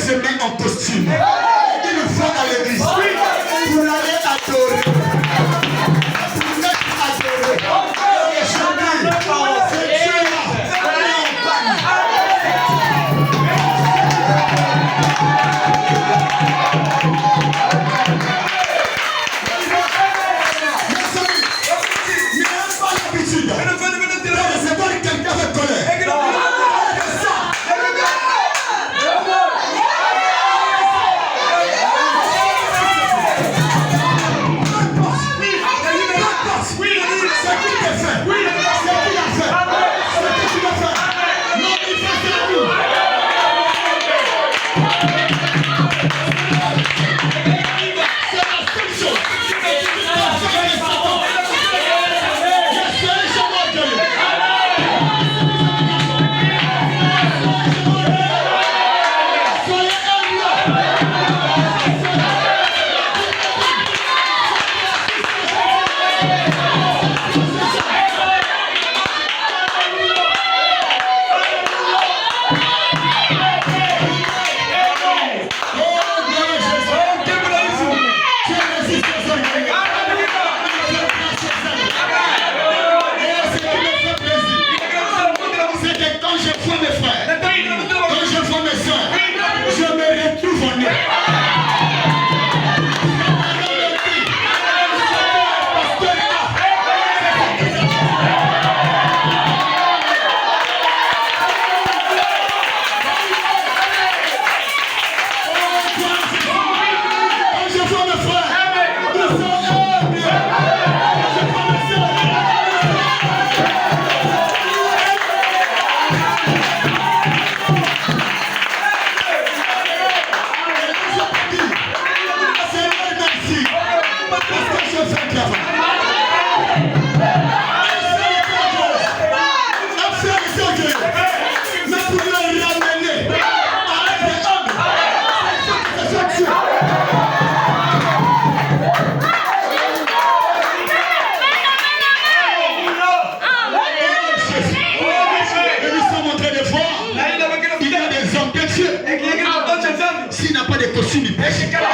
se met en costume. Il va à l'église. Pour l'aller adorer. Pour l'être adoré. Et je dis, c'est Dieu-là. Allez en panne. S'il n'a pas de costume, il pêche. Frère,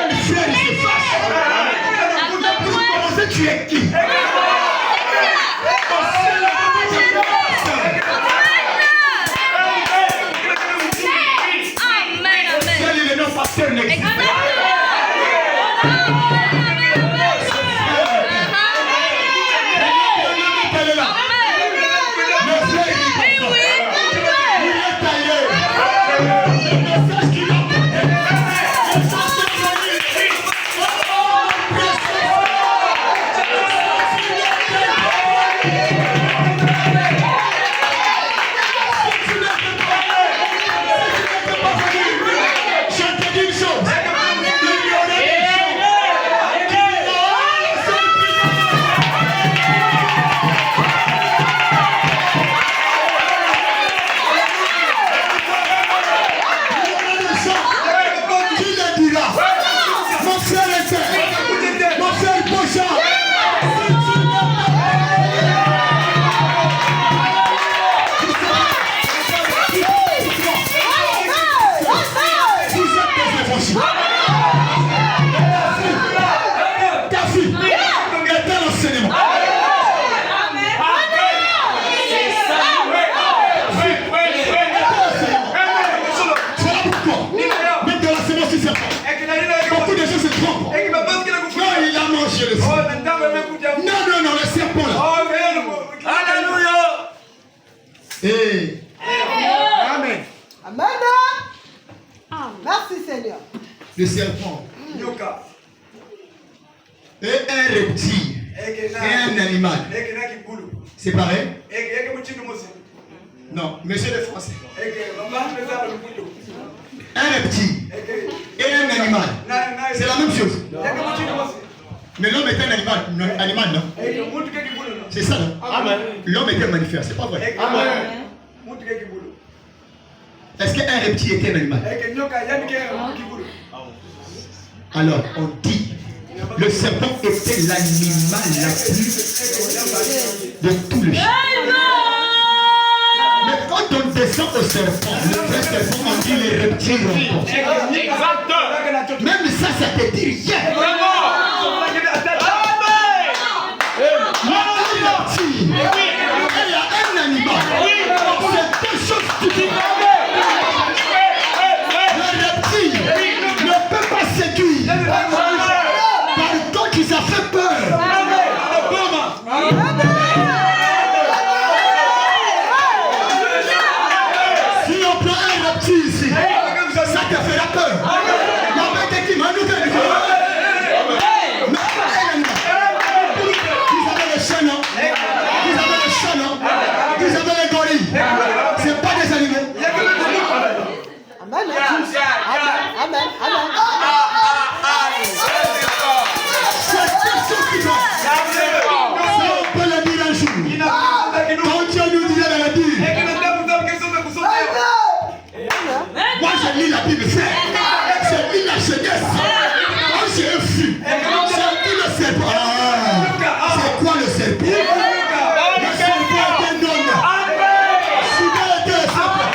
il se fâche. Comment tu es qui? Seul le nom pasteur n'existe pas. Le serpent et un reptile et un animal. C'est pareil? Non, monsieur le français. Un reptile et un animal. C'est la même chose. Mais l'homme est un animal, non? C'est ça, non? L'homme est un mammifère, c'est pas vrai? Est-ce qu'un reptile est un animal? Alors, on dit, le serpent était l'animal la plus de tout le champ. Mais quand on descend au serpent. Le vrai serpent, on dit les reptiles. Même ça, ça te dit rien. Il y a un animal. C'est deux choses stupides. Le reptile ne peut pas séduire. Par contre, il a fait peur. Si on prend un reptile ici, ça te fera peur. Vous avez les chenons, vous avez les gorilles. C'est pas des animaux. Amen. Amen. C'est tout ce qui doit. Ça, on peut le dire un jour. Quand Dieu nous disait de le dire. Moi, je lis la Bible, frère. C'est une la jeunesse. Quand j'ai vu, c'est tout le serpent. C'est quoi le serpent? Le serpent est un homme. Soudain était le serpent.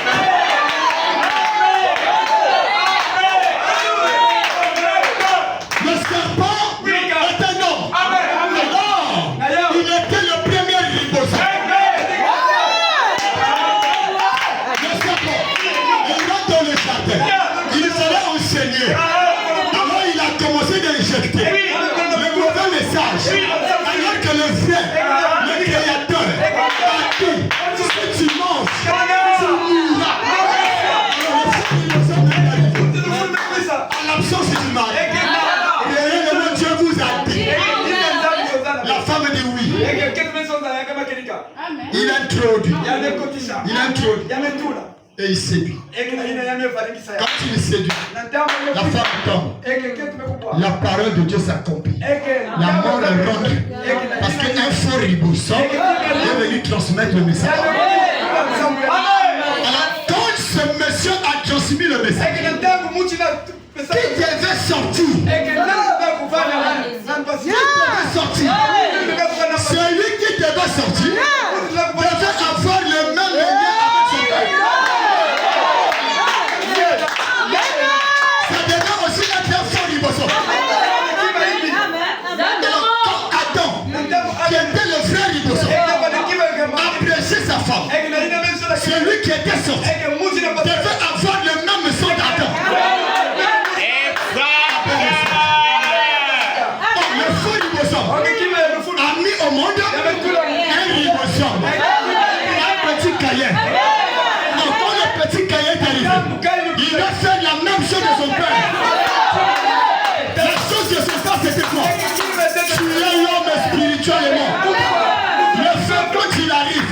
Le serpent est un homme. Alors, il était le premier ribosome. Le serpent, il rentre dans le jardin. Il fallait enseigner. Alors, il a commencé d'injecter le mauvais message. Alors que le vrai, le créateur, a dit, si tu manges, tu mourras. À l'absence du mari, réellement Dieu vous a dit. La femme dit oui. Il introduit. Et il séduit. Quand il séduit, la femme tombe. La parole de Dieu s'accomplit. La mort le rentre. Parce qu'un faux ribosome est venu transmettre le message. Alors, quand ce monsieur a transmis le message, qui devait sortir? Celui qui devait sortir devait avoir le même lien avec son père. Ça devait aussi être un faux ribosome. Quand Adam, qui était le vrai ribosome, a prêché sa femme, celui qui était sorti devait avoir le même sang d'Adam. Le faux ribosome a mis au monde un ribosome, un petit caïen. Quand le petit caïen est arrivé, il a fait la même chose de son père. La chose de son père, c'était quoi? Tuer l'homme spirituellement. Le fait, quand il arrive,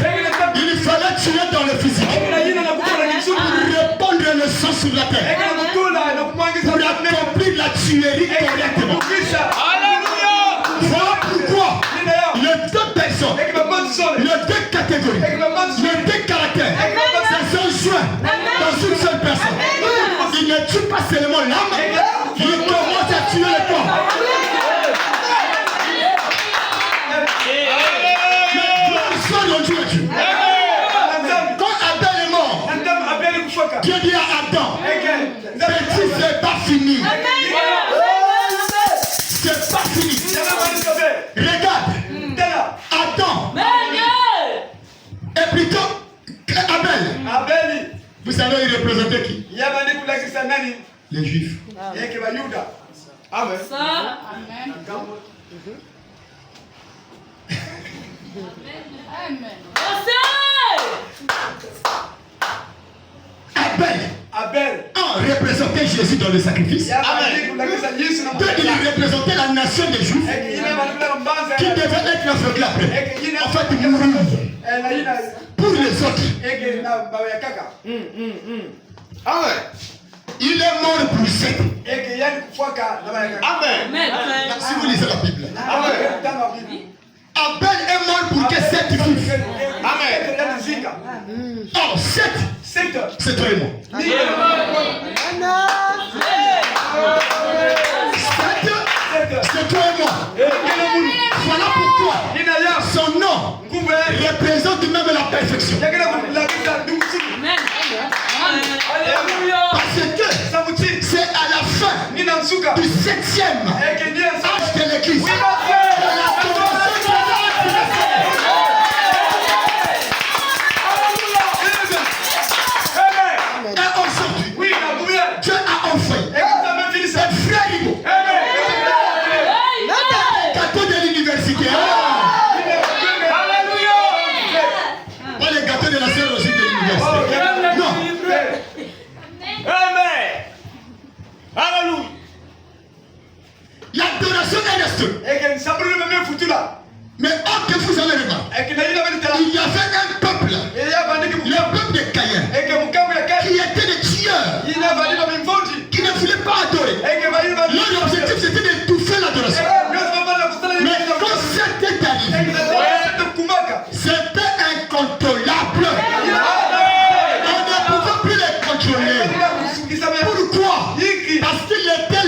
il fallait tuer dans le physique pour répandre le sang sur la terre, pour accomplir la tuerie correctement. Voilà pourquoi les deux personnes, les deux catégories, les deux caractères se sont joints dans une seule personne. Il ne tue pas seulement l'âme, il commence à tuer le corps. Quand Adam est mort, Dieu dit à Adam, petit, c'est pas fini. C'est pas fini. Regarde, Adam et plutôt Abel. Vous savez, il représentait qui? Les Juifs. Amen. Abel représentait Jésus dans le sacrifice. Amen. Il représentait la nation des Juifs qui devait être aveugle après. En fait, mourir pour les autres. Amen. Il est mort pour sept. Amen. Si vous lisez la Bible. Amen. Abel est mort pour que 7 vivent. Amen. Oh, 7. C'est toi et moi. 7, c'est toi et moi. Voilà pourquoi son nom représente même la perfection. Parce que c'est à la fin du 7e âge de l'Église. Et aujourd'hui, Dieu a offert cette frère Ibo. Gâteau de l'université. Pas les gâteaux de la sœur aussi de l'université. Non. Amen. Alléluia. L'adoration est restée. Mais or que vous avez remarqué, il y avait un peuple, le peuple de Caïn, qui était des tueurs, qui ne voulaient pas adorer. Leur objectif c'était d'étouffer l'adoration. Mais quand c'était arrivé, c'était incontrôlable. On ne pouvait plus les contrôler. Pourquoi? Parce qu'il était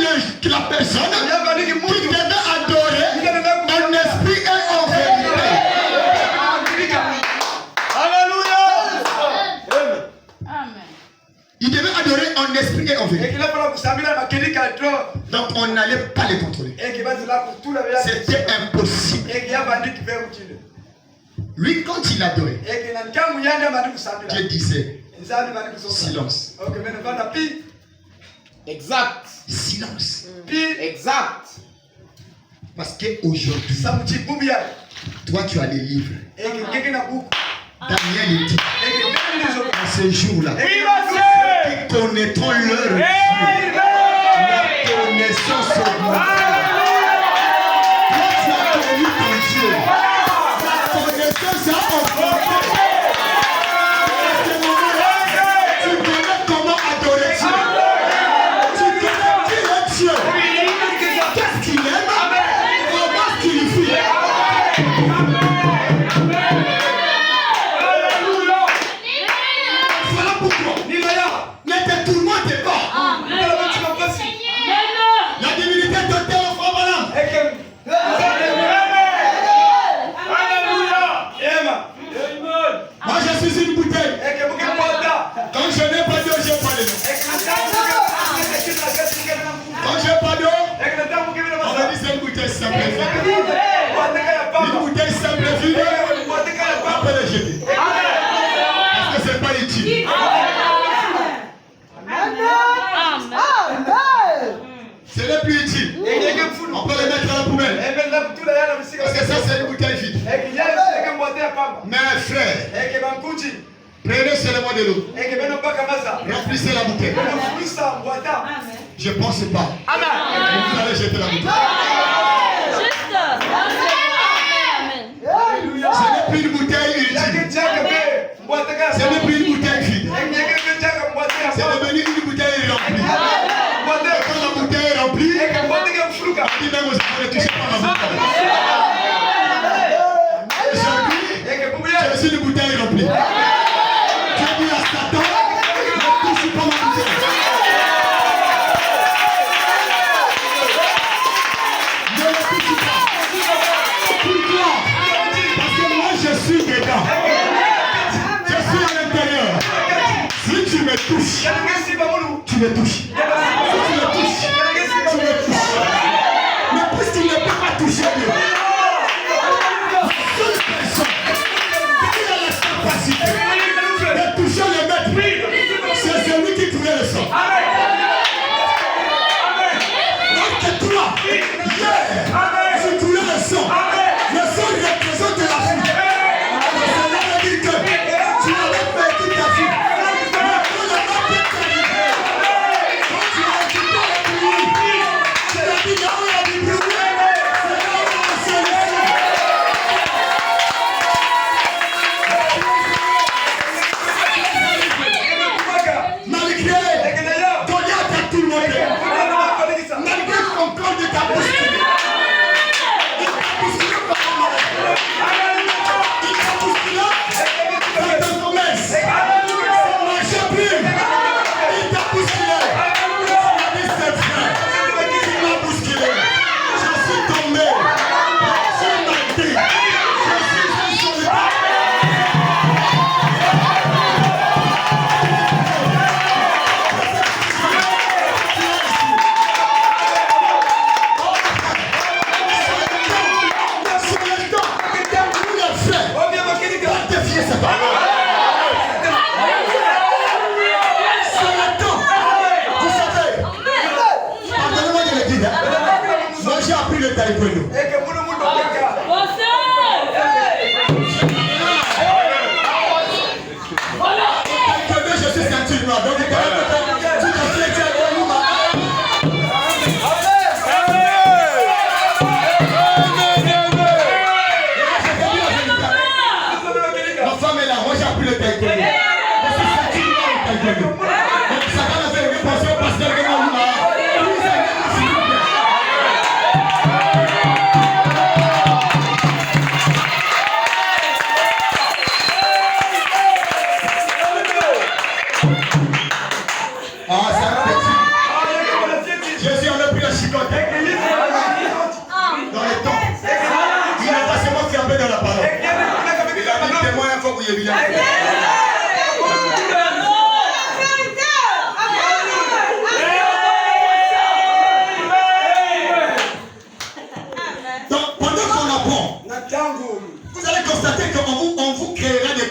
la personne qui devait adorer en esprit et en vérité. Alléluia. Il devait adorer en esprit et en vérité. Donc on n'allait pas les contrôler. C'était impossible. Lui, quand il adorait, Dieu disait silence. Exact. Silence. Exact. Parce qu'aujourd'hui, toi tu as des livres. Daniel dit, à ce jour-là, qui connaîtront leur Dieu, la connaissance augmentera. Toi tu as connu ton Dieu, la connaissance a augmenté. À ce moment-là, tu connais comment adorer Dieu. Tu connais qui est Dieu. Qu'est-ce qu'il aime? Comment qu'il fait? Voilà pourquoi. Ne te tourmente pas. La divinité de Dieu au Fabana. Moi je suis une bouteille. Quand je n'ai pas d'eau, j'ai pas de l'eau. Quand j'ai pas d'eau, on va dire c'est une bouteille simple vide. Une bouteille simple vide, on peut la jeter. Parce que c'est pas utile. Ce n'est plus utile. On peut le mettre dans la poubelle. Parce que ça c'est une bouteille vide. Mais frère, prenez seulement de l'eau. Remplissez la bouteille. Je pense pas. Vous allez jeter la bouteille. Ce n'est plus une bouteille inutile. Ce n'est plus une bouteille vide. C'est devenu une bouteille remplie. Et quand la bouteille est remplie, on dit même aux enfants ne touchez pas ma bouteille. Aujourd'hui, je suis une bouteille remplie. Tu as dit à Satan, ne touche pas ma bouteille. Ne le touche pas. Pourquoi? Parce que moi je suis dedans. Je suis à l'intérieur. Si tu me touches, tu me touches. Si tu me touches, tu me touches. Mais puisqu'il ne peut pas toucher Dieu, la seule personne qui a la capacité de toucher le maître, c'est celui qui coulait le sang. Donc toi, hier, tu coulais le sang. Le sang représente la fuite. Le Seigneur a dit que tu avais perdu ta fuite. Mais quand le maître est arrivé, quand tu as dit pas la pluie, appris le taekwondo. Taekwondo, je suis ceinture noire. Donc, tu te ma femme est là, moi j'ai appris le taekwondo. Je suis ceinture noire au taekwondo. Donc, ça va me faire une pension parce que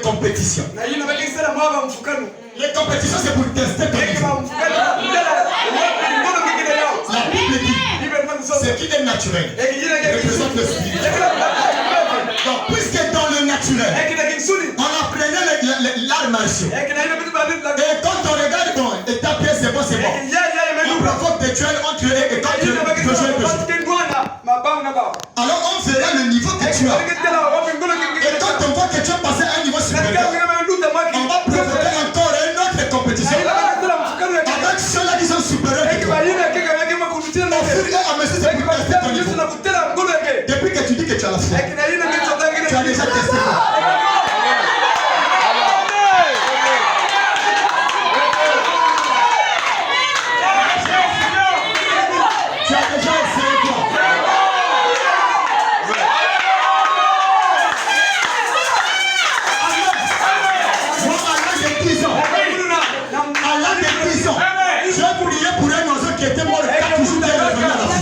compétition. Les compétitions, c'est pour tester ton niveau. La Bible dit, ce qui est naturel représente le spirituel. Donc, puisque dans le naturel, on apprenait l'art martiaux. Et quand on regarde, bon, et ta pièce, c'est bon, c'est bon. On provoque des duels entre eux et quand tu veux jouer, tu joues. Alors, on verra le niveau que tu as. Et quand on voit que tu as passé un niveau supérieur, on va provoquer encore une autre compétition. Avec ceux-là qui sont supérieurs que toi. Au fur et à mesure, c'est pour tester ton niveau. Depuis que tu dis que tu as la foi, tu as déjà testé quoi? Tu as déjà essayé quoi? Moi, à l'âge de 10 ans, j'ai prié pour un oiseau qui était mort 4 jours et revenu à la vie.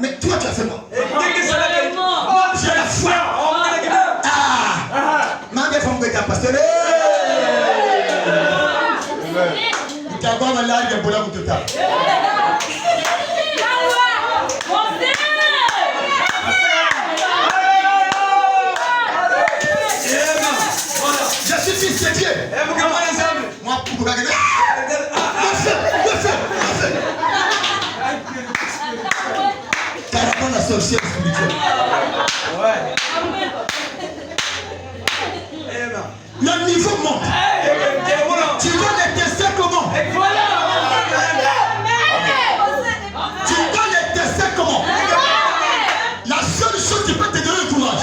Mais toi, tu as fait quoi? J'ai la foi. Maman, femme que tu as pasteur. Tu as quoi dans l'âge de Bola Boutota? Je suis fils de Dieu. Moi, pour vous regarder. Carrément la sorcière spirituelle. Le niveau monte. Tu dois les tester comment? Tu dois les tester comment? La seule chose qui peut te donner le courage,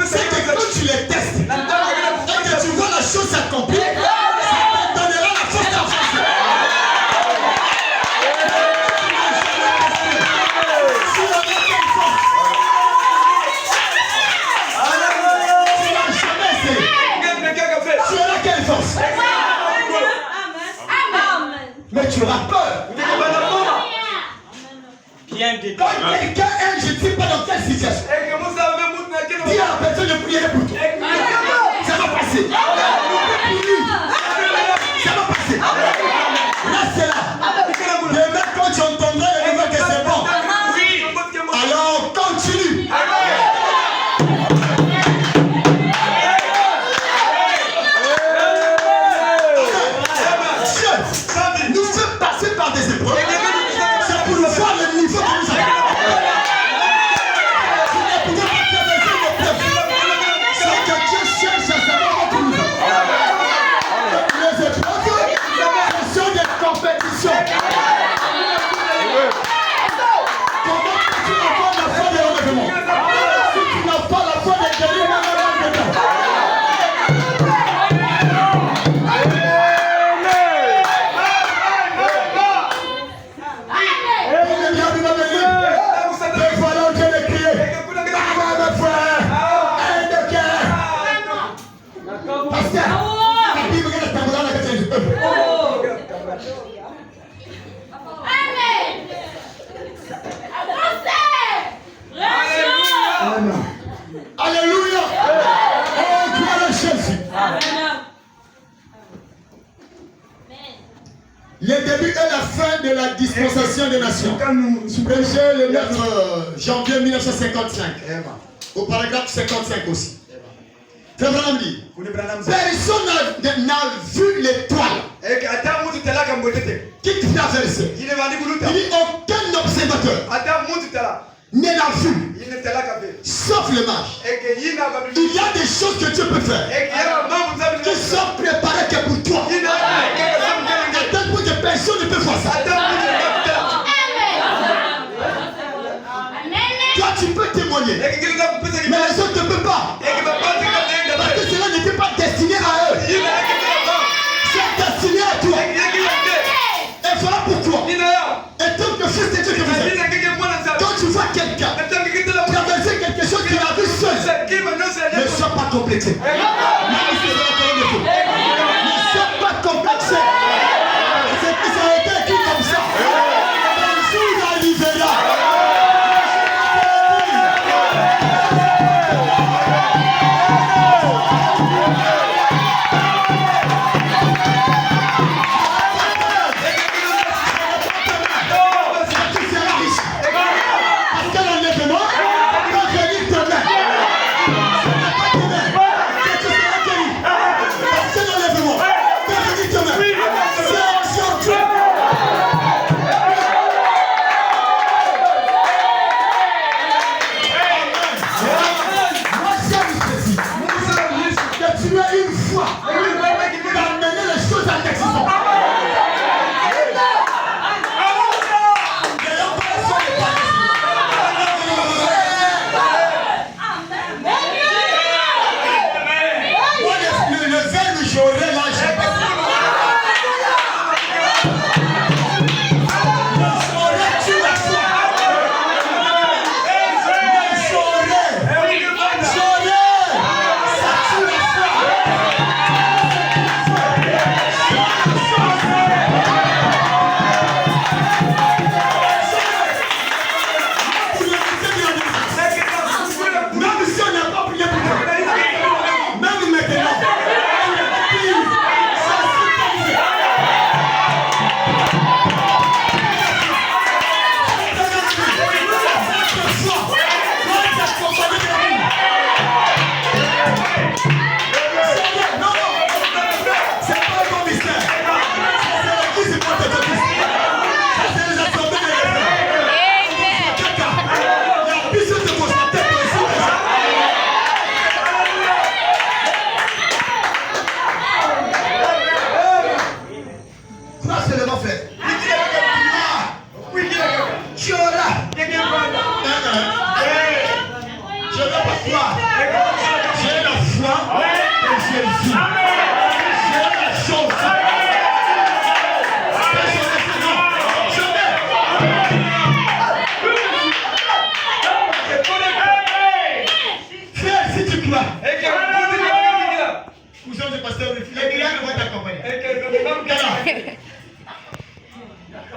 c'est que quand tu les testes et que tu vois la chose s'accomplir, ça te donnera la force d'avancer. Mais tu auras peur. Quand quelqu'un aime, je ne sais pas dans quelle situation. Dis à la personne de prier pour toi. Ça va passer. Ça va passer. Là, c'est là. Demain, quand tu entendras le niveau que c'est bon, alors continue. Nous sommes passés par des épreuves. C'est pour nous voir le niveau que nous avons. Tu ne pouvais pas traverser les épreuves. C'est que Dieu cherche à savoir où nous avons. Les épreuves, ce sont des compétitions. Comment tu n'as pas la foi de l'enlèvement? Si tu n'as pas la foi de guérir, alléluia. Oh, gloire à Jésus. Le début et la fin de la dispensation des nations. Prêché le 9 janvier 1955. Au paragraphe 55 aussi. Frère Branham dit, personne n'a vu l'étoile qui traversait. Il dit aucun observateur ne l'a vu, sauf le mage. Il y a des choses que Dieu peut faire qui sont préparées que pour toi. À tel point que personne ne peut faire ça. Toi tu peux témoigner, mais les autres ne peuvent pas. Parce que cela n'était pas destiné à eux. C'est destiné à toi. Et voilà pourquoi. Et tant que fils de Dieu que vous êtes, quand tu vois quelqu'un traverser quelque chose qu'il a vu seul, ne sois pas complexé. Même si c'est la colonne de feu. Ne sois pas complexé. C'est que ça a été écrit comme ça. Un jour il arrivera.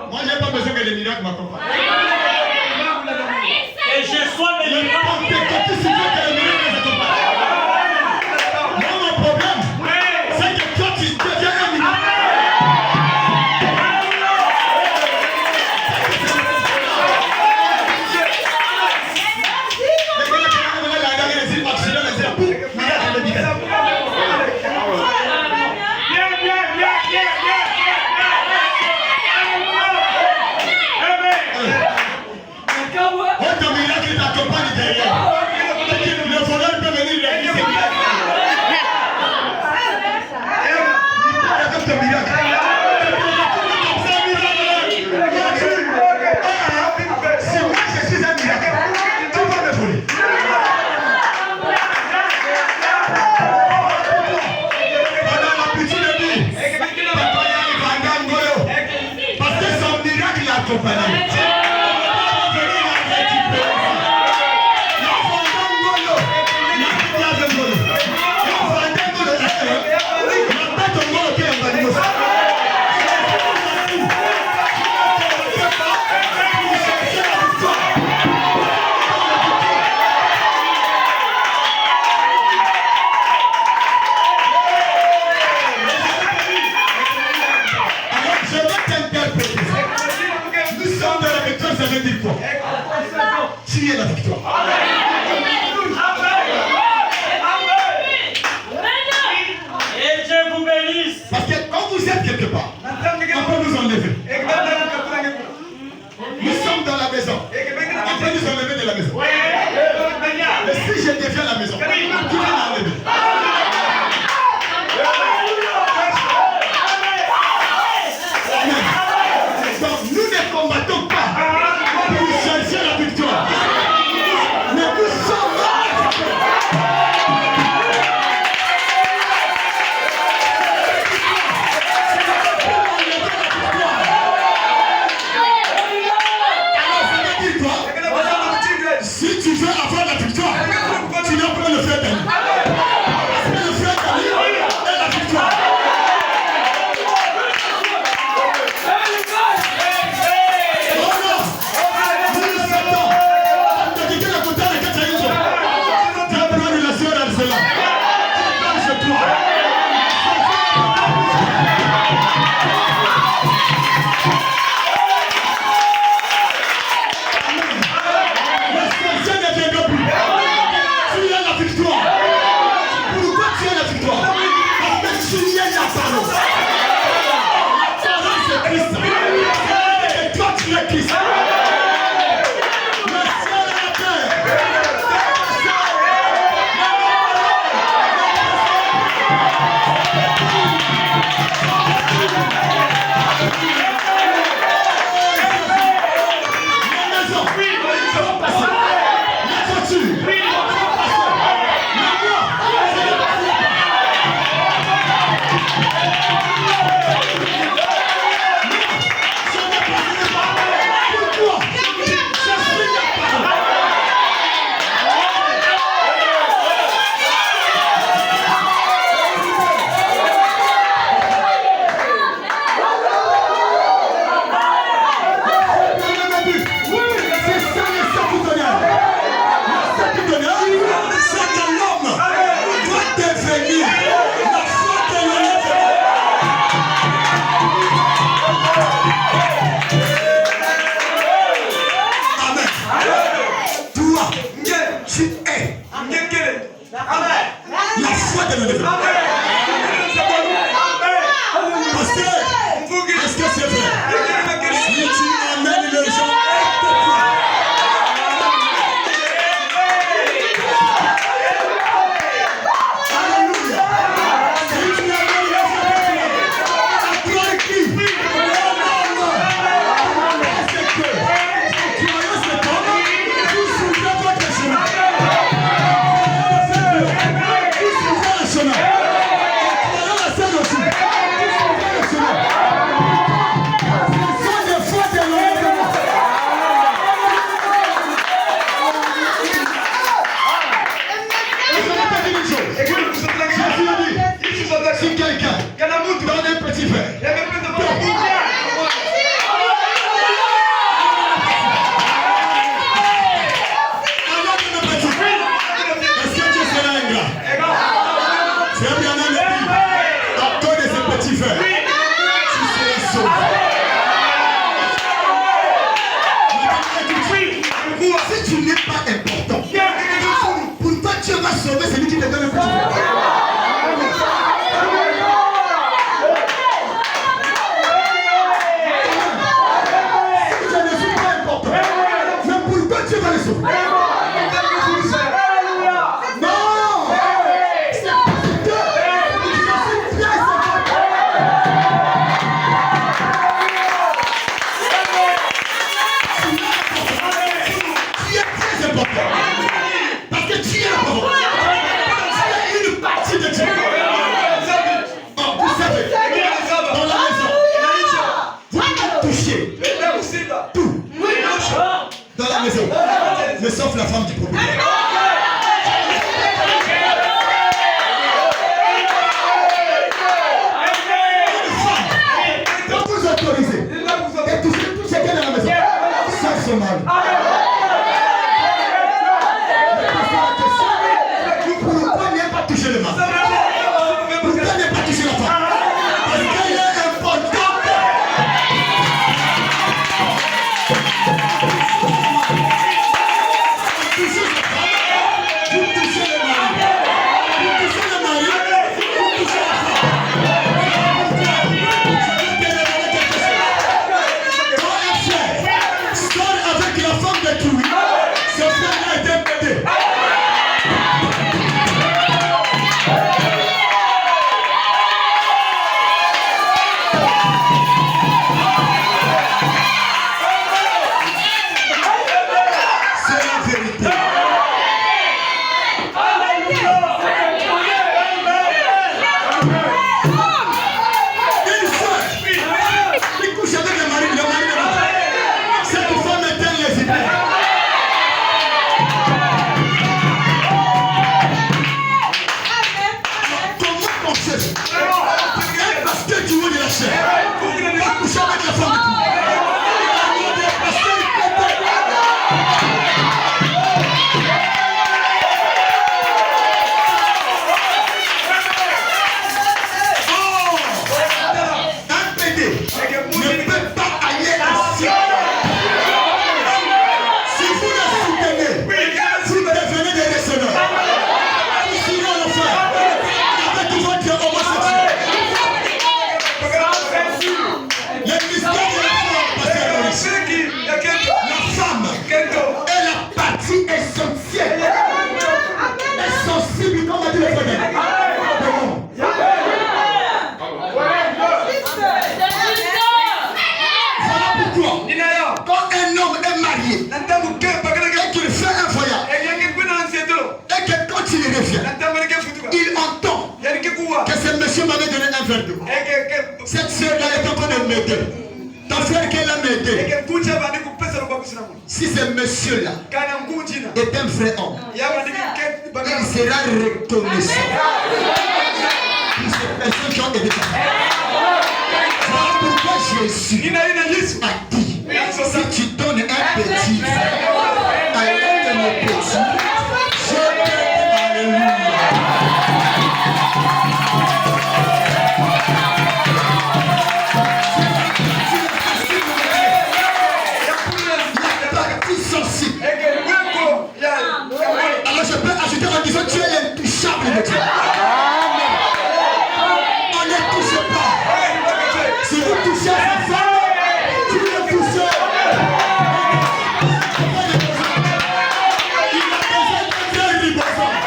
Moi, je n'ai pas besoin que les miracles m'accompagnent. Et je sois les miracles. Moi, mon problème, c'est que toi, tu deviens un miracle. Votre miracle t'accompagne derrière. Le voleur peut venir le glisser. Avec ton miracle. Si moi je suis un miracle, tu vas me voler. Pendant la petite nuit, papa Yannick va gagner Ngolo. Parce que son miracle l'a accompagné. Je vais te interpréter ça. Nous sommes dans la victoire, ça veut dire quoi? Tu es la victoire. Et Dieu vous bénisse. Parce que quand vous êtes quelque part, on peut nous enlever. Nous sommes dans la maison. On peut nous enlever de la maison. Mais si je deviens la maison, qui va l'enlever? Donc nous ne combattons pas pour chercher la victoire. Mais nous sommes là. Si tu veux avoir la victoire, tu dois prendre le fait d'elle. Parce que le fait d'elle est la victoire. Oh non! Nous nous sommes dans quelqu'un à côté de la Kataïso. Tu as pris une relation dans cela. Tu parles chez toi. Si quelqu'un donne un petit verre, est-ce que tu seras ingrat? C'est bien un ami. À cause de ce petit verre, tu seras sauvé. Si tu n'es pas important, pourquoi tu vas sauver celui qui te donne un petit verre? Dans la maison, mais sauf la femme du propriétaire. Quand vous autorisez et touchez tout chacun dans la maison, sauf son mari. Pourquoi ne pas toucher le mari? Pourquoi ne pas toucher la femme? Parce qu'elle est importante. monsieur m'avait donné un verre d'eau. Cette soeur-là est en train de m'aider. Ton frère qu'elle a m'aidé. Si ce monsieur-là est un vrai homme, il sera reconnaissant. Ces personnes qui ont aidé ta frère. Voilà pourquoi Jésus a dit, si tu donnes un petit à un de mes petits, je te alléluia. Alors je peux ajouter en disant tu es l'intouchable de Dieu. On ne touche pas. Si vous touchez à sa femme, tu le touches. Il a besoin d'un vrai ribosome.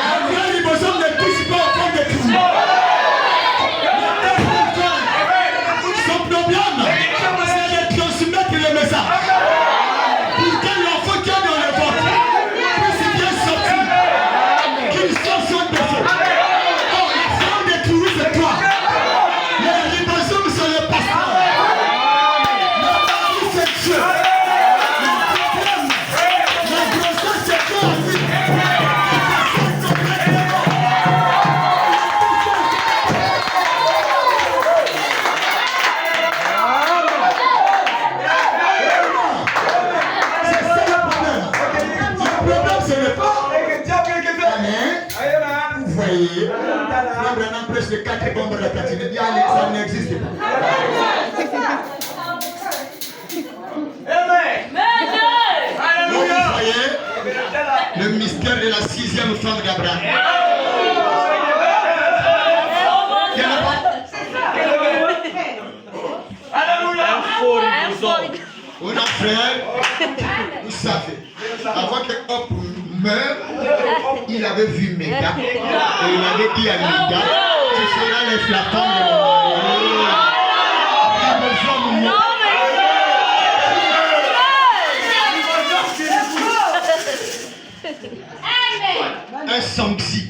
Un vrai ribosome ne touche pas au fond de tout. Son problème, c'est de transmettre le message. De 4 bombes de platine, ça n'existe pas. Vous voyez le mystère de la 6e femme d'Abraham. On a frère, vous savez, avant que Hop meure, il avait vu Méga et il avait dit à Méga, tu seras les flacons de mon mari. Un samedi.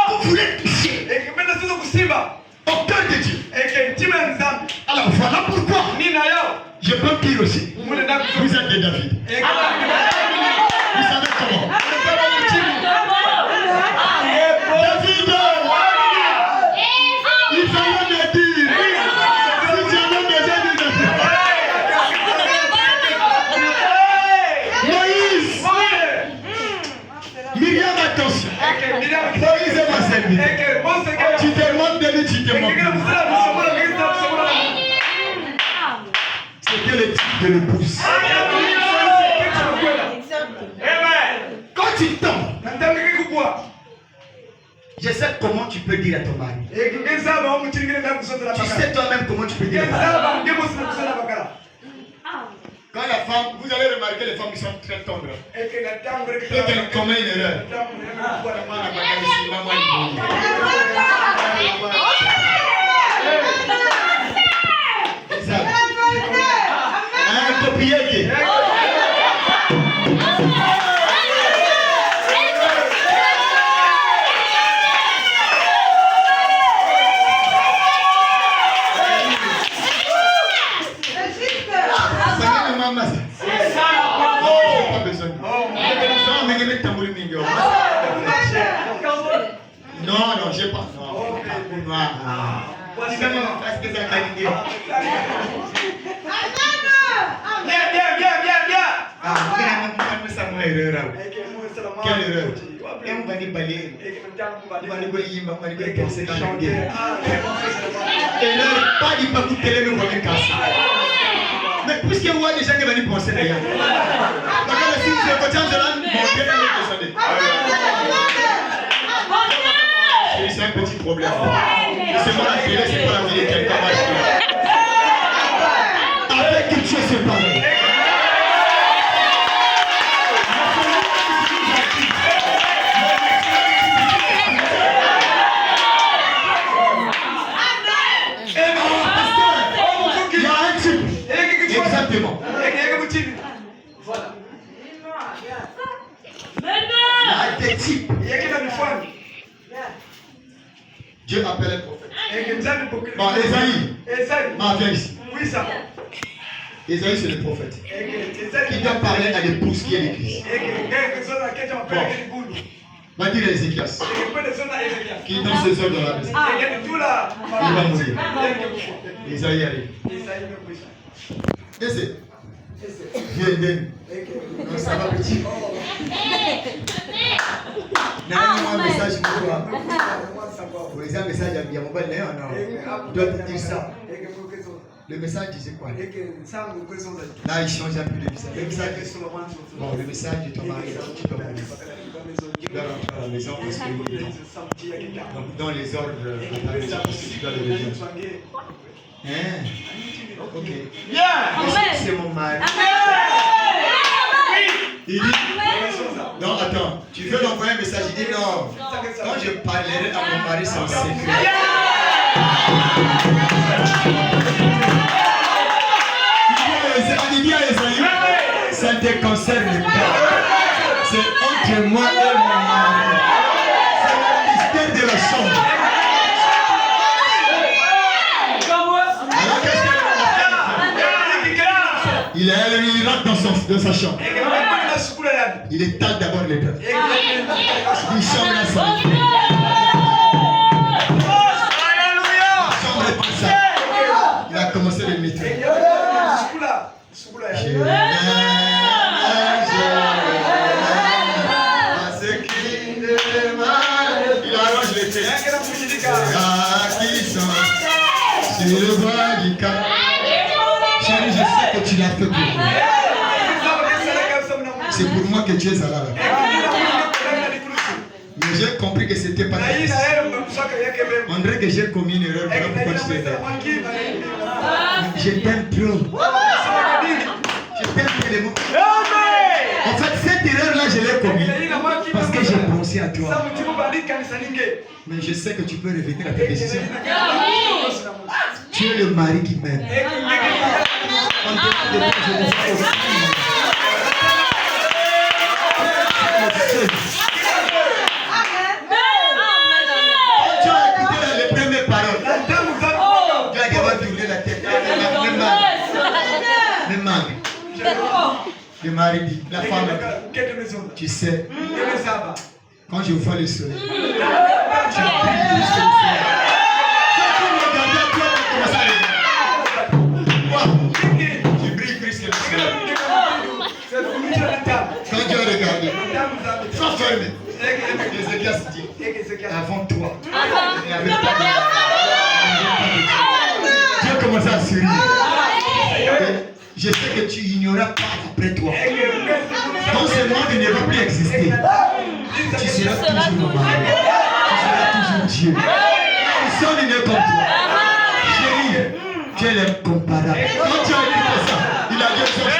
Vous voulez toucher au cœur de Dieu. Alors voilà pourquoi je peux pire aussi. Vous êtes de David. Vous savez comment? David, il fallait me dire si tu avais besoin d'une Moïse, Myriam, attention. Moïse est ma serviteur. Tu te manques de lui, tu te manques. C'était le type de l'épouse. Quand tu tombes, je sais comment tu peux dire à ton mari. Tu sais toi-même comment tu peux dire à ton mari. Quand la femme, vous allez remarquer les femmes qui sont très tendres. Et qu'elles commettent une erreur. Un copier. Non, j'ai pas. Quelle erreur. On va les balayer. On va les balayer. On va les penser dans la guerre. Et là, pas du tout qu'elle est le premier cas. Mais puisque vous voyez des gens qui vont penser d'ailleurs. Parce que si vous êtes content de la monter, c'est un petit problème. C'est moi la vérité, c'est pas la vérité. Avec qui tu es séparé. Il y a un type. Exactement. Voilà. Dieu appelle un prophète. Bon, Esaïe. Viens ici. Esaïe, c'est le prophète. Qui doit parler à l'épouse qui est l'église. Bon. Va dire à Ézéchias. Qui dans ses heures dans la maison. Il va mourir. Esaïe arrive. Viens. Non, ça va petit. Non, un message pour toi. Pour les messages, il y a mon bel non. Tu dois te dire ça. Le message disait quoi? Là, il change un peu de message. Bon, le message de ton mari, tu dois mourir. Tu dois rentrer à la maison parce qu'il est temps. Donc, dans les ordres de ta maison, tu dois le rejoindre. Hein? Ok. C'est mon mari. Il dit, non, attends, tu veux l'envoyer un message? Il dit non. Quand je parlerai à mon mari, c'est un secret. Il dit à Esaïe, ça ne te concerne pas. C'est entre moi et mon mari. C'est le mystère de la chambre. Alors qu'est-ce qu'il a? Il rentre dans sa chambre. Il étale d'abord les draps. Il chambre la salle. Chambre est ça. Il a commencé le métier. Je l'aime, ce qui demande. Il arrange les textes. Qui sont sur le bras du cap. Chérie, je sais que tu l'as fait pour moi. C'est pour moi que tu es là. Mais j'ai compris que c'était pas ta décision. On dirait que j'ai commis une erreur. Voilà pourquoi tu es là. Je t'aime trop. Je t'aime tellement. En fait, cette erreur-là, je l'ai commise parce que j'ai pensé à toi. Mais je sais que tu peux revenir à ta décision. Tu es le mari qui m'aime. Tu as écouté les premières paroles. Tu as d'abord tourné la tête. Le mari. Le mari dit, la femme dit, tu sais, quand je vois le soleil, tu brilles le soleil. Quand tu regardes toi, tu commences à regarder. Tu brilles plus que le soleil. Quand tu as regardé, sans fermer, Ézéchias dit, avant toi, il n'y avait pas de Dieu commence à sourire. Je sais que tu ignoras pas après toi. Donc ce monde ne va plus exister. Tu seras toujours mon mari. Tu seras toujours Dieu. Personne n'est comme toi. Chérie, tu es l'incomparable. Quand tu as écouté ça, il a dit aux choses.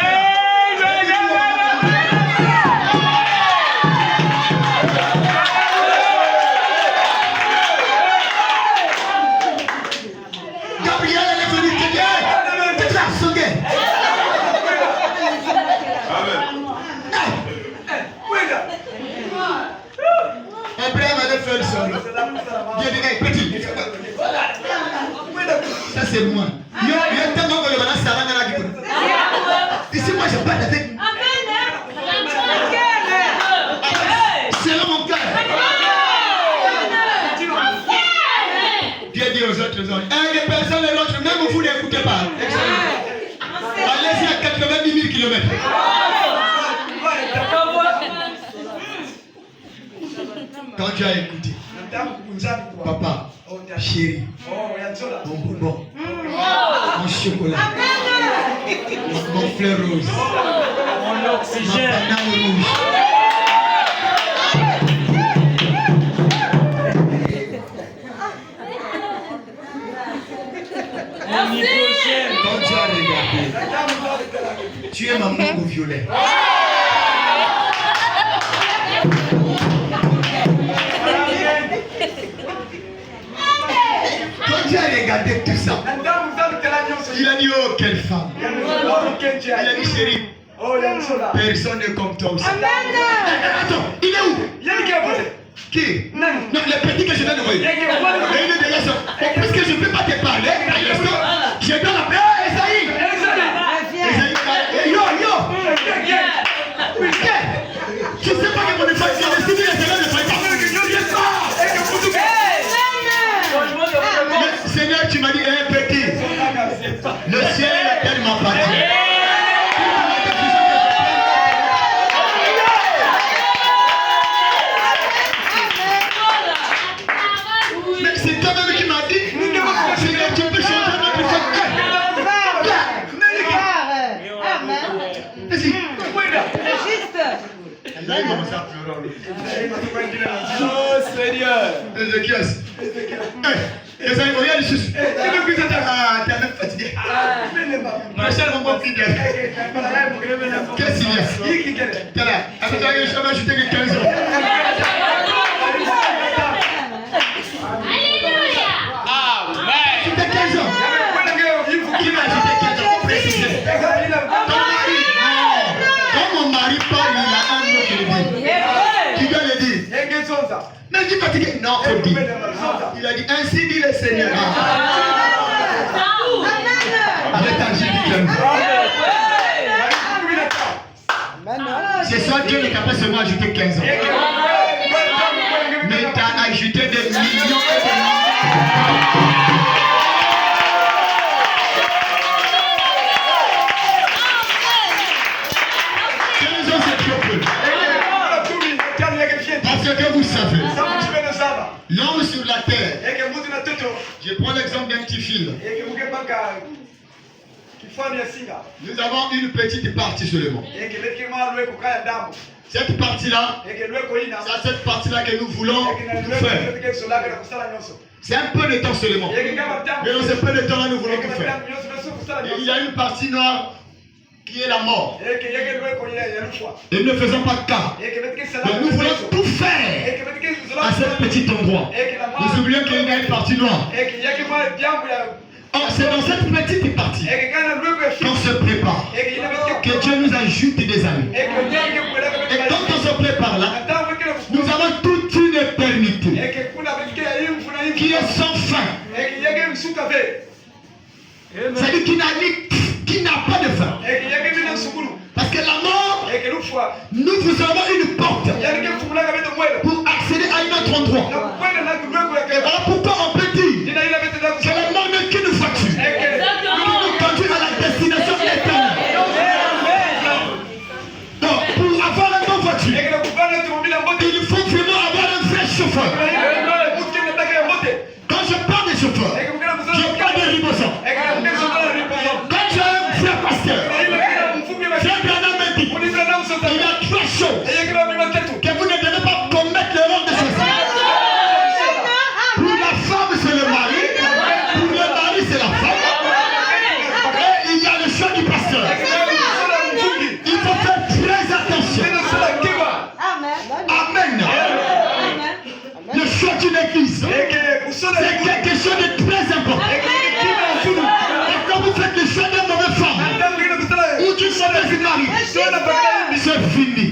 Gabriel est venu te dire, tu te l'as sauvé. Abraham avait fait le sol. Dieu dit, petit. Ça c'est moi. Ici, moi je parle avec. Selon mon cœur. Dieu dit aux autres hommes, les personnes et l'autre, même vous n'écoutez pas. Allez-y à 90 000 km. Quand tu as écouté, papa, chérie, mon bonbon, mon chocolat, mon fleur rose, Mon ma oxygène. banane rouge. Mon hydrogène. Quand tu as regardé, tu es maman au violet. Quand tu as regardé tout ça, il a dit, oh, quelle femme. Il a dit, chérie, personne n'est comme toi aussi. Attends, il est où? Qui? Non, le petit que je viens de voir. Il est Ils avaient commencé à pleurer. Oh Seigneur. Ézéchias. Les amis, regarde ici. Ah, t'es même fatigué. Rachel, mon bon fidèle. Qu'est-ce qu'il y a? T'es là. Attends, je vais ajouter que 15 ans. Amen. Ajouter 15 ans. Qui m'a ajouté 15 ans? Faut préciser. Quand mon mari parle, il a un mot qui le dit. Qui doit le dire? Mais tu es fatigué? Non, faut le dire. Il a dit ainsi dit le Seigneur. Avec ta Jésus. Ce soir, Dieu n'est capable seulement d'ajouter 15 ans. Mais tu as ajouté des millions et des millions. 15 ans, c'est trop peu. Parce que vous savez, l'homme sur la terre, je prends l'exemple d'un petit fil. Nous avons une petite partie seulement. Cette partie-là, c'est cette partie-là que nous voulons tout faire. C'est un peu de temps seulement. Mais dans ce peu de temps-là, nous voulons tout faire. Et il y a une partie noire qui est la mort. Et nous ne faisons pas de cas. Donc nous voulons tout faire à ce petit endroit. Nous oublions qu'il y a une partie noire. C'est dans cette petite partie qu'on se prépare, que Dieu nous ajoute des amis. Et quand on se prépare là, nous avons toute une éternité qui est sans fin. C'est-à-dire qui n'a pas de fin. Parce que la mort, nous vous avons une porte pour accéder à un autre endroit. Et voilà pourquoi on peut dire que la mort n'est qu'une voiture qui nous conduit à la destination éternelle. Donc, pour avoir une bonne voiture, il faut vraiment avoir un vrai chauffeur. Quand je parle de chauffeur, je parle de riboson. Quand j'ai un vrai pasteur, j'ai bien un mec, il a trois choses que vous ne devez pas commettre l'erreur de ceci. Pour la femme, c'est le mari. Pour le mari, c'est la femme. Et il y a le choix du pasteur. Il faut faire très attention. Amen. Le choix d'une église, c'est quelque chose de très important. Et quand vous faites le choix d'une mauvaise femme ou d'une mauvaise mari, c'est fini.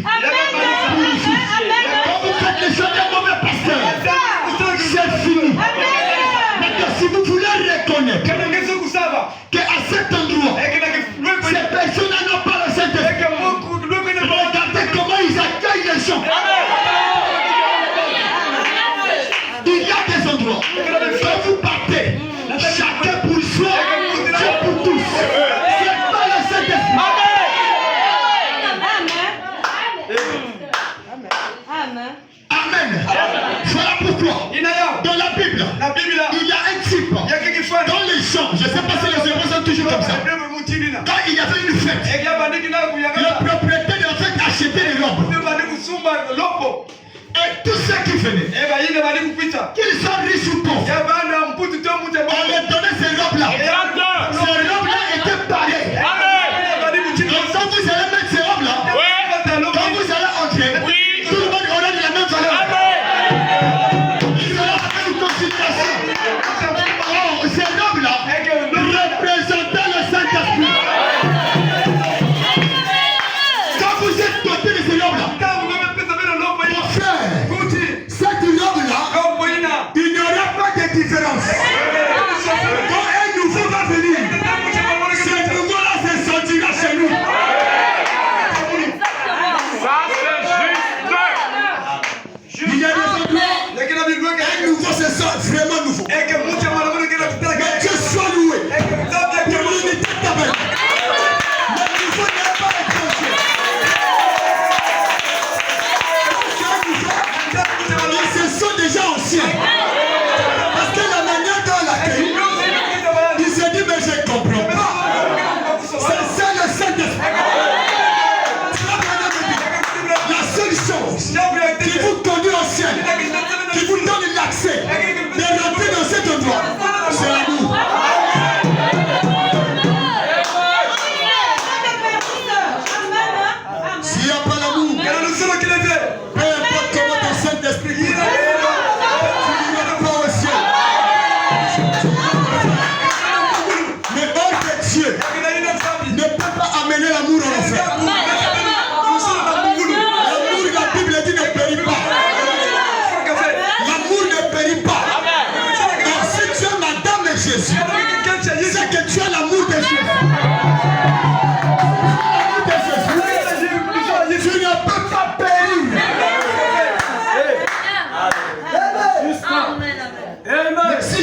Quand vous faites le choix d'un mauvais pasteur, c'est fini. Maintenant, si vous voulez reconnaître qu'à cet endroit, ces personnes n'ont pas le Saint-Esprit, regardez comment ils accueillent les gens. Il y a des endroits, quand vous partez, chacun pour soi, Dieu pour tous. C'est pas le Saint-Esprit. Amen. Voilà pourquoi, dans la Bible, il y a un type, dans les champs, je ne sais pas si les Hébreux sont toujours comme ça. Quand il y avait une fête, le propriétaire de la fête achetait des robes. Et tous ceux qui venaient, qu'ils soient riches ou pauvres, on leur donnait ces robes-là. Ces robes-là étaient pareilles. Et quand vous allez mettre ces robes-là, quand vous allez entrer, tout le monde aura de la même valeur. Il faudra faire une consultation. Oh, ces robes-là représentaient le Saint-Esprit. Quand vous êtes doté de ces robes-là, cette robe-là, il n'y aura pas de différence. Quand un nouveau va venir, ce nouveau-là se sentira chez nous. Ça c'est juste. Il y a des endroits, un nouveau se sent vraiment nouveau.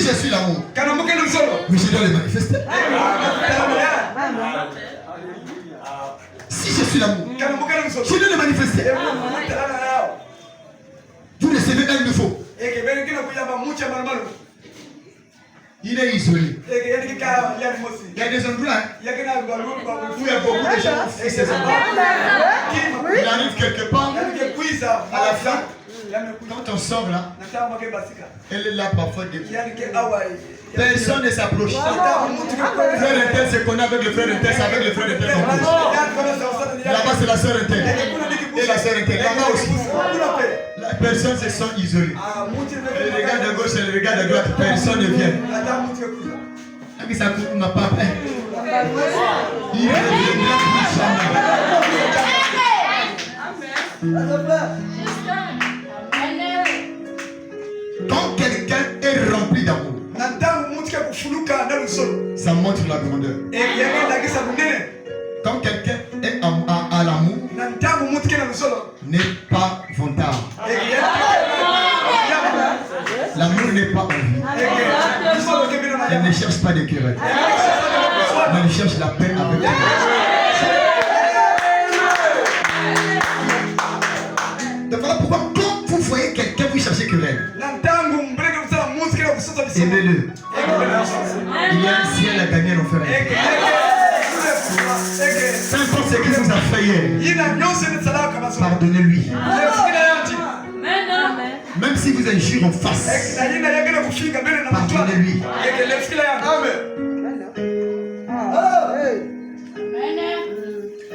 je suis l'amour, Kana muke ni solo. mais je dois le manifester. Si je suis l'amour, Kana muke ni solo. je dois le manifester. Vous recevez un nouveau. Eke beri kina kuyamba mucha malumalu. Il est isolé. Eke yani kika yani mosi. Il y a des endroits Yakina balu où il y a beaucoup de gens qui fuient ses enfants. Il arrive quelque part, Yani ke kuisa à la fin, yani kuisa. quand on sort là, Natamba ke basika. elle est là parfois depuis. Yani ke awai. Personne ne s'approche. Frère intel, c'est qu'on a avec le frère intel, c'est avec le frère intel qu'on couche. Là-bas, c'est la sœur intel. Et la sœur intel. Là-bas aussi. La personne se sent isolée. Elle regarde de gauche, elle regarde de droite. Personne ne vient. Ami, ça coupe ma papa. Il ne reviendra plus jamais. Quand quelqu'un est rempli d'amour, ça montre la grandeur. Quand quelqu'un est à l'amour, n'est pas vantard. L'amour n'est pas envie. Elle ne cherche pas de querelle. Mais elle cherche la paix avec Dieu. Donc voilà pourquoi quand vous voyez quelqu'un, vous cherchez querelle. Aimez-le. Il y a un ciel à gagner en enfer. Peu importe ce qu'il vous a fait hier, pardonnez-lui. Même si vous injure en face, pardonnez-lui.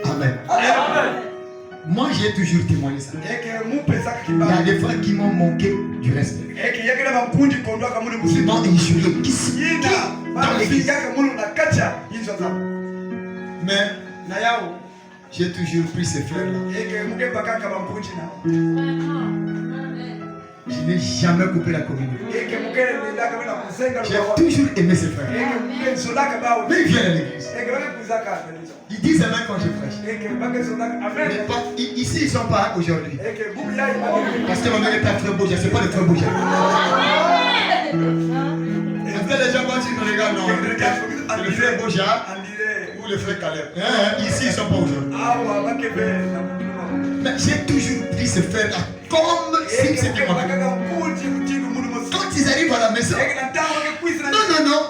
Amen. Moi, j'ai toujours témoigné ça. Il y a des fois qui m'ont manqué du respect. Qui m'ont injuré. Dans l'église. Mais j'ai toujours pris ces fleurs-là. Je n'ai jamais coupé la communion. J'ai toujours aimé ces frères. Mais ils viennent à l'église. Ils disent amen quand je prêche. Mais pas, ici, ils ne sont pas aujourd'hui. Parce que ma mère est pas très beau, je ne sais pas le très beau. Après, les gens, quand ils me regardent, non, c'est le frère Boja ou le frère Caleb. Ici, ils ne sont pas aujourd'hui. Mais j'ai toujours pris ces frères-là comme si c'était moi. Quand ils arrivent à la maison, non,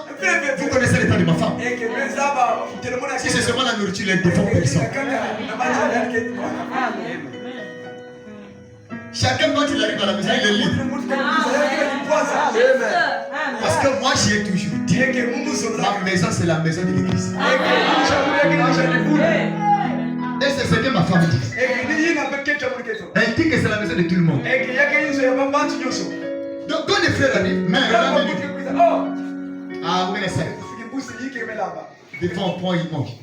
vous connaissez l'état de ma femme. Si c'est seulement la nourriture, elle défend personne. Chacun, quand il arrive à la maison, il est libre. Parce que moi, j'ai toujours dit, ma maison, c'est la maison de l'église. Et c'est ce que ma femme dit. Elle dit que c'est la maison de tout le monde. Donc quand les frères arrivent, mais mais ça. Des fois on prend, il mange.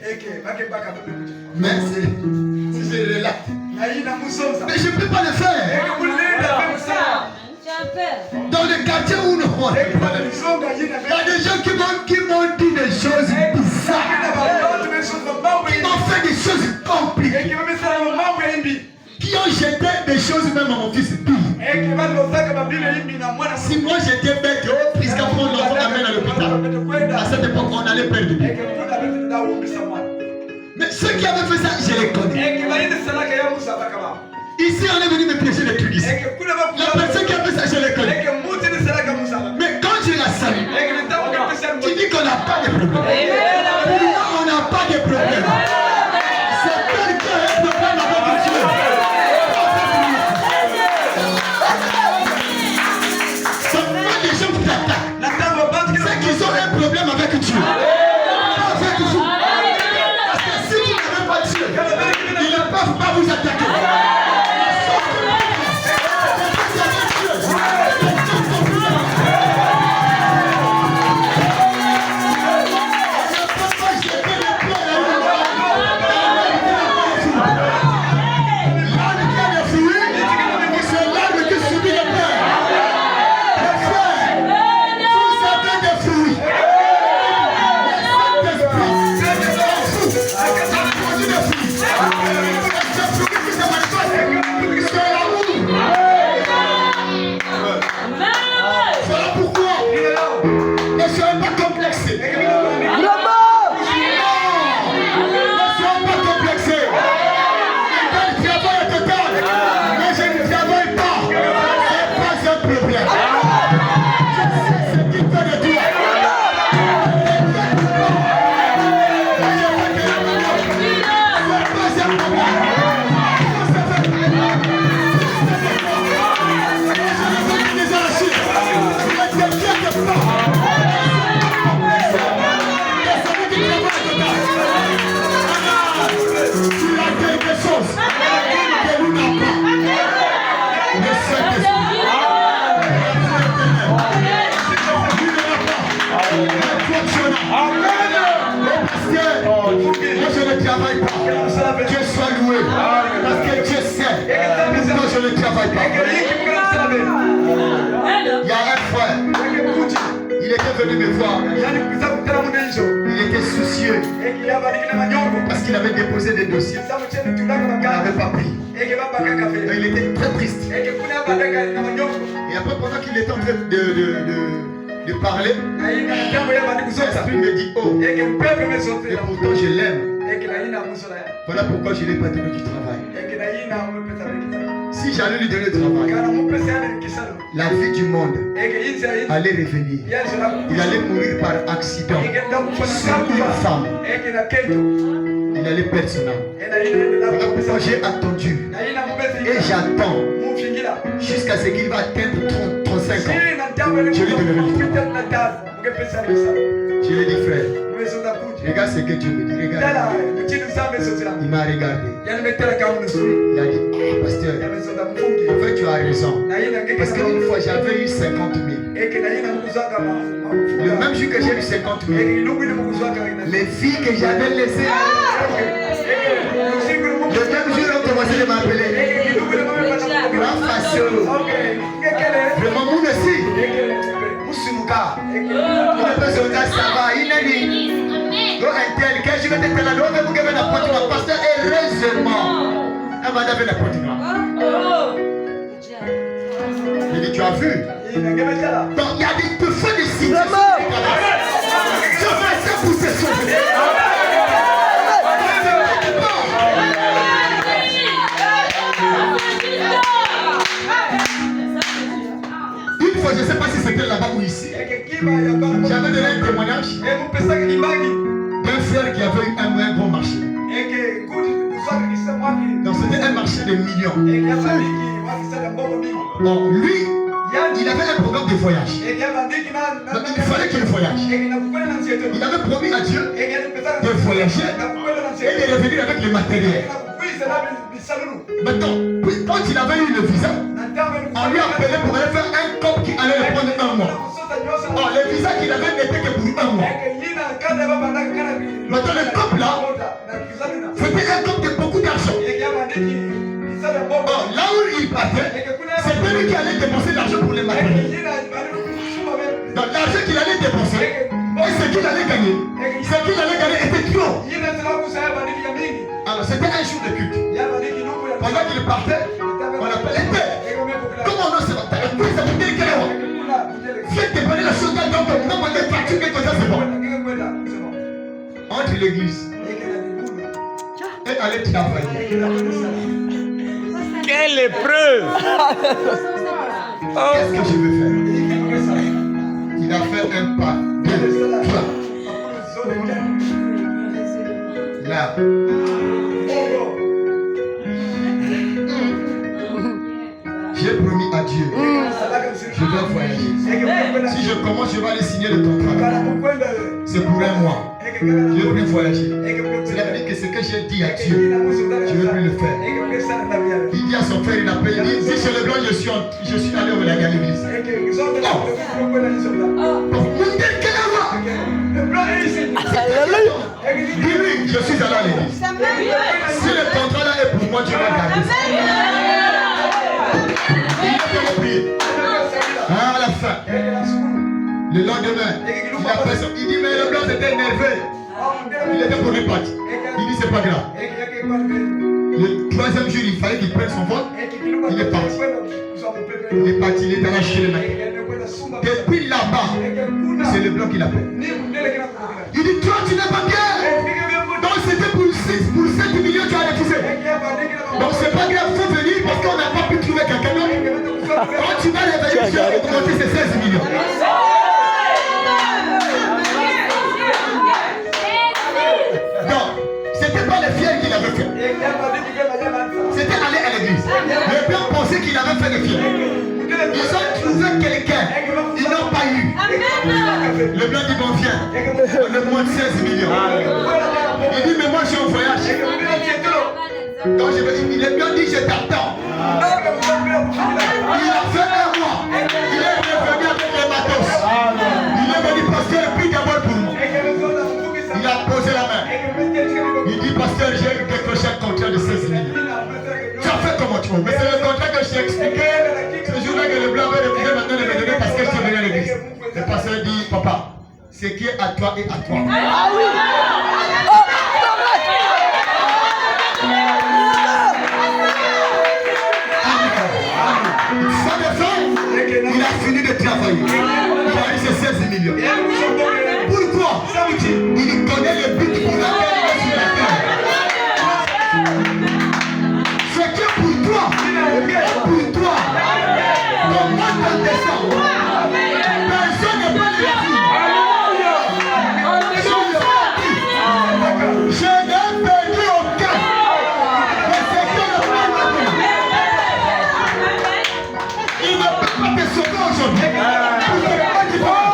Mais si je relate. Mais je ne peux pas le faire. Dans le quartier où nous sommes, il y a des gens qui m'ont dit des choses bizarres. Qui m'ont fait des choses compliquées. Qui ont jeté des choses même à mon fils. Si moi j'étais bête, puisqu'à prendre l'enfant amène à l'hôpital, à cette époque on allait perdre. Mais ceux qui avaient fait ça, je les connais. Ici on est venu me prêcher des trucs ici. La personne qui a fait ça, je les connais. Mais quand je la salue, tu dis qu'on n'a pas de problème. Pourquoi on n'a pas de problème? C'est quelqu'un qui a un problème avec Dieu. C'est qu'ils ont un problème avec Dieu. Pas avec vous. Parce que si vous n'avez pas Dieu, ils ne peuvent pas vous attaquer. Parce que Dieu sait pourquoi je ne travaille pas. Il y a un frère, il était venu me voir. Il était soucieux parce qu'il avait déposé des dossiers. Il n'avait pas pris. Il était très triste. Et après, pendant qu'il était en train de parler, l'esprit me dit, oh, et pourtant je l'aime. Voilà pourquoi je ne l'ai pas donné du travail. Si j'allais lui donner le travail, la vie du monde allait revenir. Il allait mourir par accident sur une femme. Il allait perdre son âme. Voilà pourquoi j'ai attendu. Et j'attends jusqu'à ce qu'il va atteindre 35 ans. Je lui donnerai le travail. Je lui ai dit, frère, regarde ce que Dieu me dit. Regarde. Il m'a regardé. Il a dit, ah, pasteur, en fait, tu as raison. Parce qu'une fois, j'avais eu 50 000. Le même jour que j'ai eu 50 000, les filles que j'avais laissées, le même jour, on commençait de m'appeler. Grand facial. Vraiment, mon aussi. Moussouka. Il a besoin de ça va. Il a dit. Je vais te dire, pasteur, heureusement. Il dit, tu as vu? Donc il y a des feux de situations. Je fais ça pour se sauver. Une fois, je ne sais pas si c'était là-bas ou ici, j'avais donné un témoignage d'un frère qui avait eu un bon marché. Donc c'était un marché de millions. Bon, lui, il avait un programme de voyage. Donc il fallait qu'il voyage. Il avait promis à Dieu de voyager et de revenir avec le matériel. Maintenant, quand il avait eu le visa, on lui appelait pour aller faire un cop qui allait le prendre un mois. Or, le visa qu'il avait n'était que pour un mois. Maintenant, le cop là, c'était un cop de beaucoup d'argent. Or, là où il partait, c'était lui qui allait dépenser l'argent pour les matériels. Donc, l'argent qu'il allait dépenser et ce qu'il allait gagner, était trop. Alors, c'était un jour de culte. Pendant qu'il partait, on appelait Père. Comment on se va? Faites dépanner la chose dans ton nom, on est parti, mais comme ça c'est bon. Entre l'église et aller travailler. Quelle épreuve! Qu'est-ce que je veux faire? Il a fait un pas, 2, 3. Là. J'ai promis à Dieu, je dois voyager. Si je commence, je vais aller signer le contrat. C'est pour un mois. Je veux plus voyager. Cela veut dire que ce que j'ai dit à Dieu, je ne veux plus le faire. Il dit à son frère, il appelle, il dit, si c'est le blanc, je suis allé au Laga à l'église. Dis-lui, je suis allé à l'église. Si le contrat là est pour moi, Dieu va garder ça. À la fin, le lendemain, il dit, mais le blanc était énervé. Il était pour lui partir. Il dit, c'est pas grave. Le troisième jour, il fallait qu'il prenne son vol. Il est parti. Il est parti, il est allé chez le mec. Depuis là-bas, c'est le blanc qui l'appelle. Il dit, toi, tu n'es pas bien. Donc, c'était pour 7 millions, tu as refusé. Donc, c'est pas grave, il faut venir parce qu'on n'a pas pu trouver quelqu'un d'autre. Quand tu vas réveiller, tu vas augmenter ces 16 millions. Non, c'était pas le fier qu'il avait fait. C'était aller à l'église. Le blanc pensait qu'il avait fait le fier. Ils ont trouvé quelqu'un. Ils n'ont pas eu. Le blanc dit, bon, viens. On augmente 16 millions. Il dit, mais moi, je suis en voyage. Quand je vais dire, le blanc dit, je t'attends. Il a fait un mois. Il est revenu avec les matos. Il est venu pasteur, prie d'abord pour moi. Il a posé la main. Il dit, pasteur, j'ai décroché un contrat de 16 millions. Papa, ce qui est à toi est à toi. Ah oui. Il a fini de travailler. Il a eu ses 16 millions. Pourquoi? Il connaît le but pour laquelle il est sur la terre. Ce qui est pour toi est pour toi. Comment ton descend? Personne n'est pas ici. Je n'ai perdu aucun. Mais c'est que le plan. Il ne peut pas te sauver aujourd'hui. Il ne peut pas te sauver.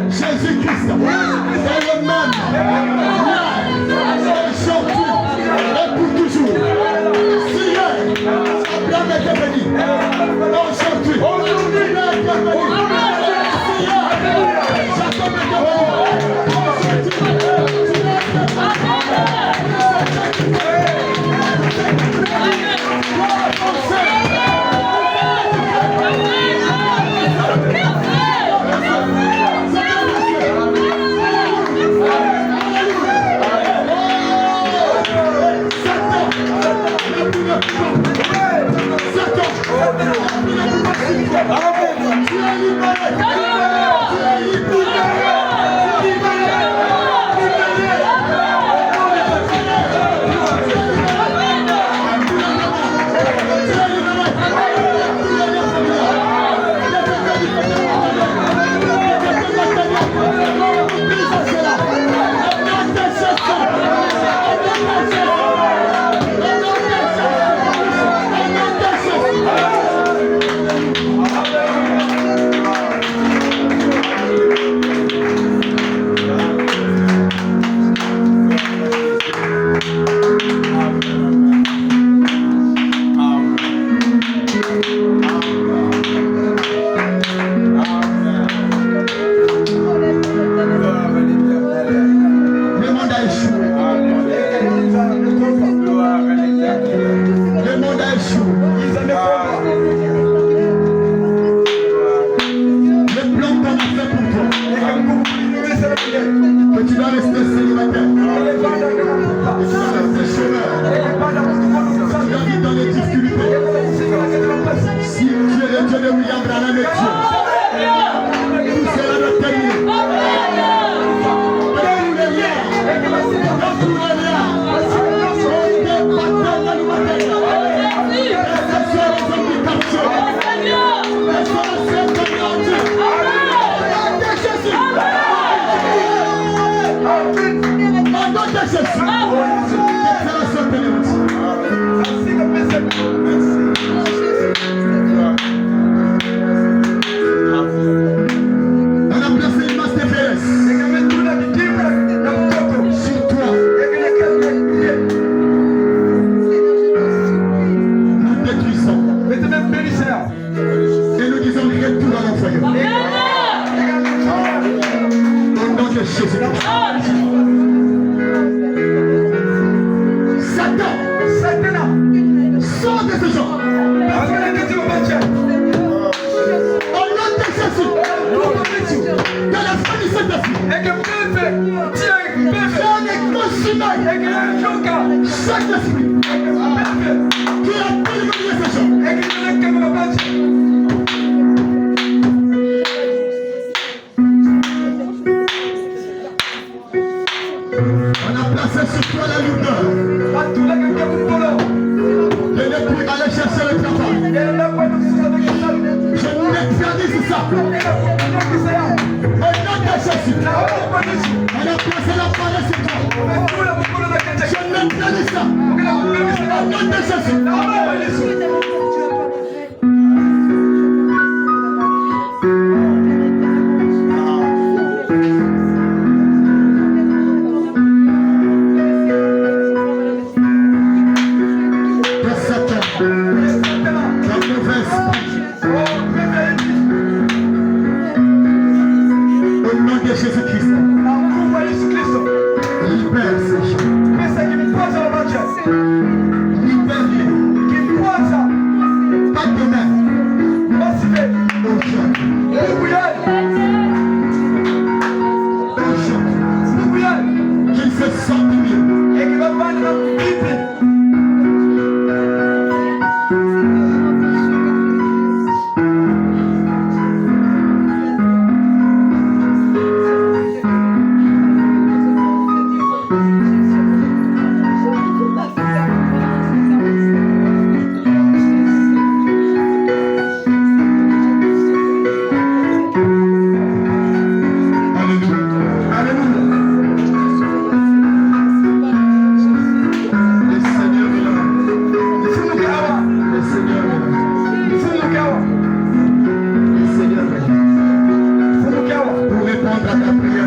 Jésus-Christ est le même. Aujourd'hui et pour toujours. Si Abraham était béni, aujourd'hui, il est béni. Si Jacob était première